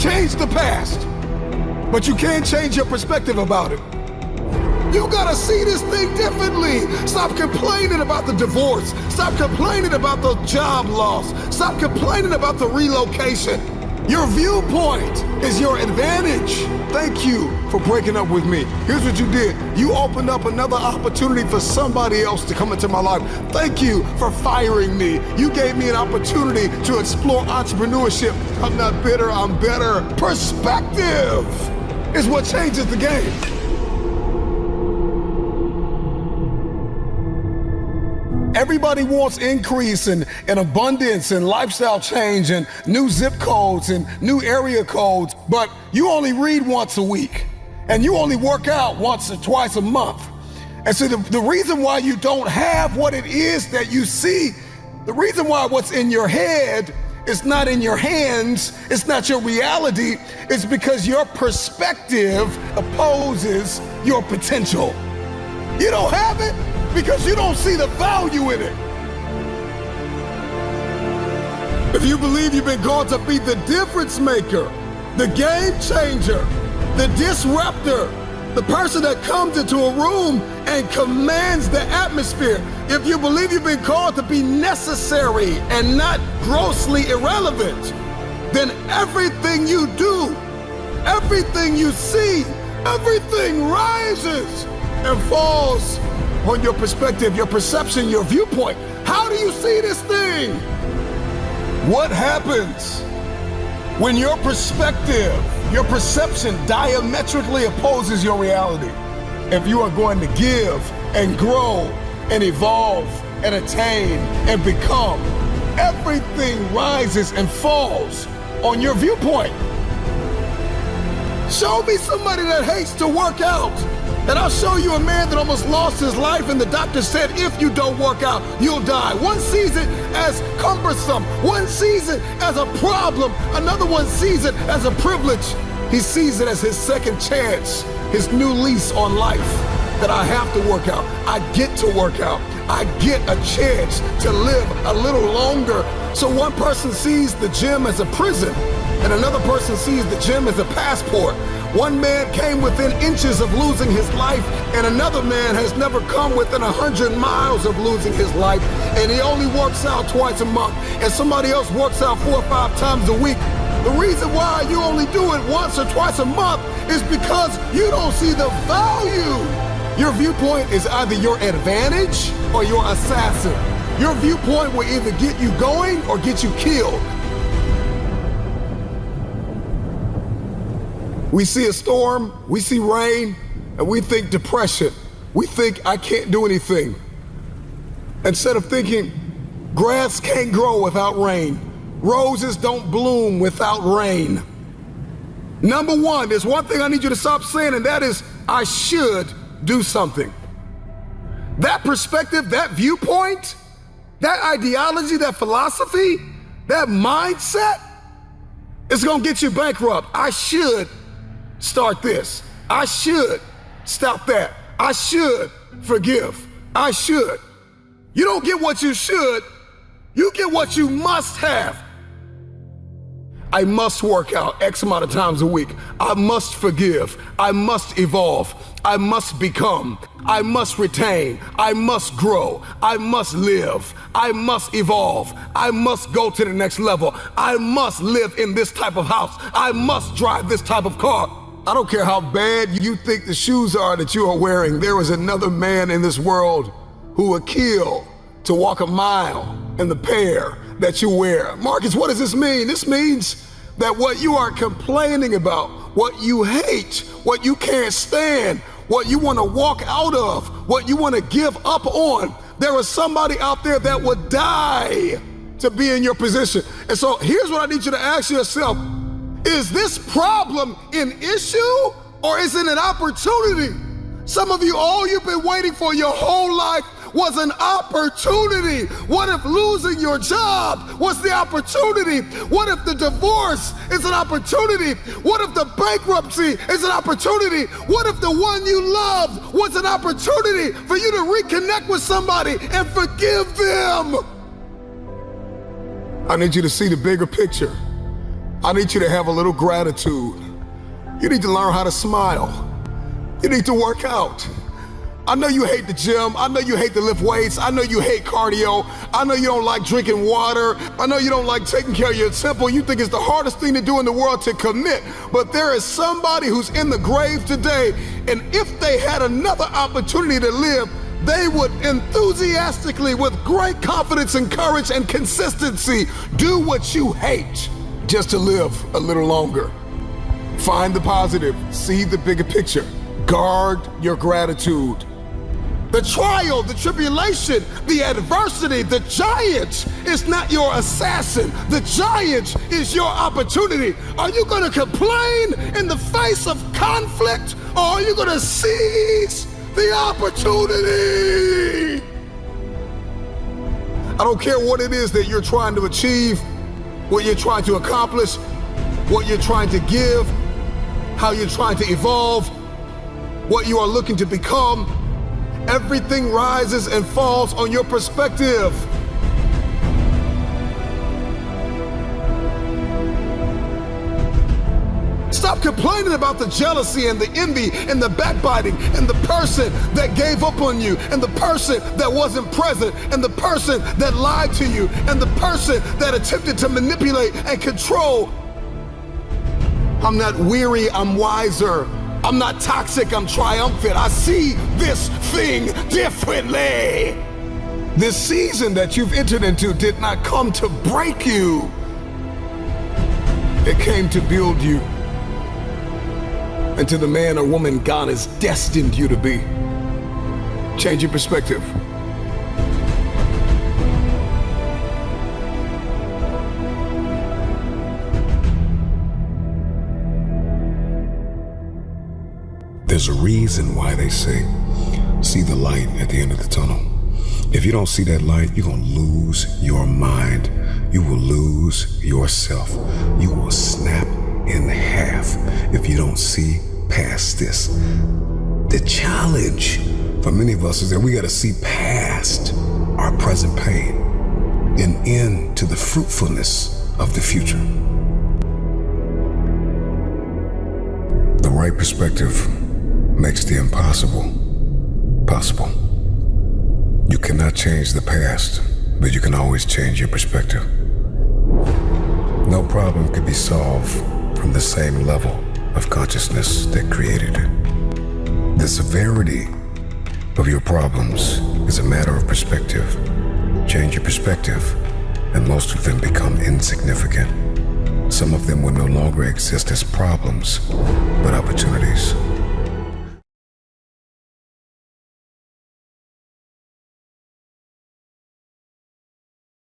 change the past, but you can't change your perspective about it. You gotta see this thing differently. Stop complaining about the divorce. Stop complaining about the job loss. Stop complaining about the relocation. Your viewpoint is your advantage. Thank you for breaking up with me. Here's what you did. You opened up another opportunity for somebody else to come into my life. Thank you for firing me. You gave me an opportunity to explore entrepreneurship. I'm not bitter, I'm better. Perspective is what changes the game. Everybody wants increase and abundance and lifestyle change and new zip codes and new area codes, but you only read once a week and you only work out once or twice a month. And so the reason why you don't have what it is that you see, the reason why what's in your head is not in your hands, it's not your reality, it's because your perspective opposes your potential. You don't have it because you don't see the value in it. If you believe you've been called to be the difference maker, the game changer, the disruptor, the person that comes into a room and commands the atmosphere, if you believe you've been called to be necessary and not grossly irrelevant, then everything you do, everything you see, everything rises and falls on your perspective, your perception, your viewpoint. How do you see this thing? What happens when your perspective, your perception diametrically opposes your reality? If you are going to give and grow and evolve and attain and become, everything rises and falls on your viewpoint. Show me somebody that hates to work out, and I'll show you a man that almost lost his life and the doctor said, if you don't work out, you'll die. One sees it as cumbersome. One sees it as a problem. Another one sees it as a privilege. He sees it as his second chance, his new lease on life, that I have to work out. I get to work out. I get a chance to live a little longer. So one person sees the gym as a prison, and another person sees the gym as a passport. One man came within inches of losing his life, and another man has never come within 100 miles of losing his life, and he only works out twice a month, and somebody else works out 4 or 5 times a week. The reason why you only do it once or twice a month is because you don't see the value. Your viewpoint is either your advantage or your assassin. Your viewpoint will either get you going or get you killed. We see a storm, we see rain, and we think depression. We think I can't do anything. Instead of thinking grass can't grow without rain, roses don't bloom without rain. Number one, there's one thing I need you to stop saying, and that is, I should do something. That perspective, that viewpoint, that ideology, that philosophy, that mindset is gonna get you bankrupt. I should start this. I should stop that. I should forgive. I should. You don't get what you should, you get what you must have. I must work out X amount of times a week. I must forgive. I must evolve. I must become. I must retain. I must grow. I must live. I must evolve. I must go to the next level. I must live in this type of house. I must drive this type of car. I don't care how bad you think the shoes are that you are wearing. There is another man in this world who would kill to walk a mile in the pair that you wear. Marcus, what does this mean? This means that what you are complaining about, what you hate, what you can't stand, what you want to walk out of, what you want to give up on, there is somebody out there that would die to be in your position. And so here's what I need you to ask yourself. Is this problem an issue or is it an opportunity? Some of you, all you've been waiting for your whole life was an opportunity. What if losing your job was the opportunity? What if the divorce is an opportunity? What if the bankruptcy is an opportunity? What if the one you loved was an opportunity for you to reconnect with somebody and forgive them? I need you to see the bigger picture. I need you to have a little gratitude. You need to learn how to smile. You need to work out. I know you hate the gym. I know you hate to lift weights. I know you hate cardio. I know you don't like drinking water. I know you don't like taking care of your temple. You think it's the hardest thing to do in the world to commit. But there is somebody who's in the grave today, and if they had another opportunity to live, they would enthusiastically, with great confidence and courage and consistency, do what you hate just to live a little longer. Find the positive. See the bigger picture. Guard your gratitude. The trial, the tribulation, the adversity, the giant is not your assassin. The giant is your opportunity. Are you going to complain in the face of conflict, or are you going to seize the opportunity? I don't care what it is that you're trying to achieve, what you're trying to accomplish, what you're trying to give, how you're trying to evolve, what you are looking to become. Everything rises and falls on your perspective. Stop complaining about the jealousy and the envy and the backbiting and the person that gave up on you and the person that wasn't present and the person that lied to you and the person that attempted to manipulate and control. I'm not weary, I'm wiser. I'm not toxic, I'm triumphant. I see this thing differently. This season that you've entered into did not come to break you. It came to build you into the man or woman God has destined you to be. Change your perspective. There's a reason why they say, see the light at the end of the tunnel. If you don't see that light, you're going to lose your mind. You will lose yourself. You will snap in half if you don't see past this. The challenge for many of us is that we got to see past our present pain and into the fruitfulness of the future. The right perspective makes the impossible possible. You cannot change the past, but you can always change your perspective. No problem can be solved from the same level of consciousness that created it. The severity of your problems is a matter of perspective. Change your perspective, and most of them become insignificant. Some of them will no longer exist as problems, but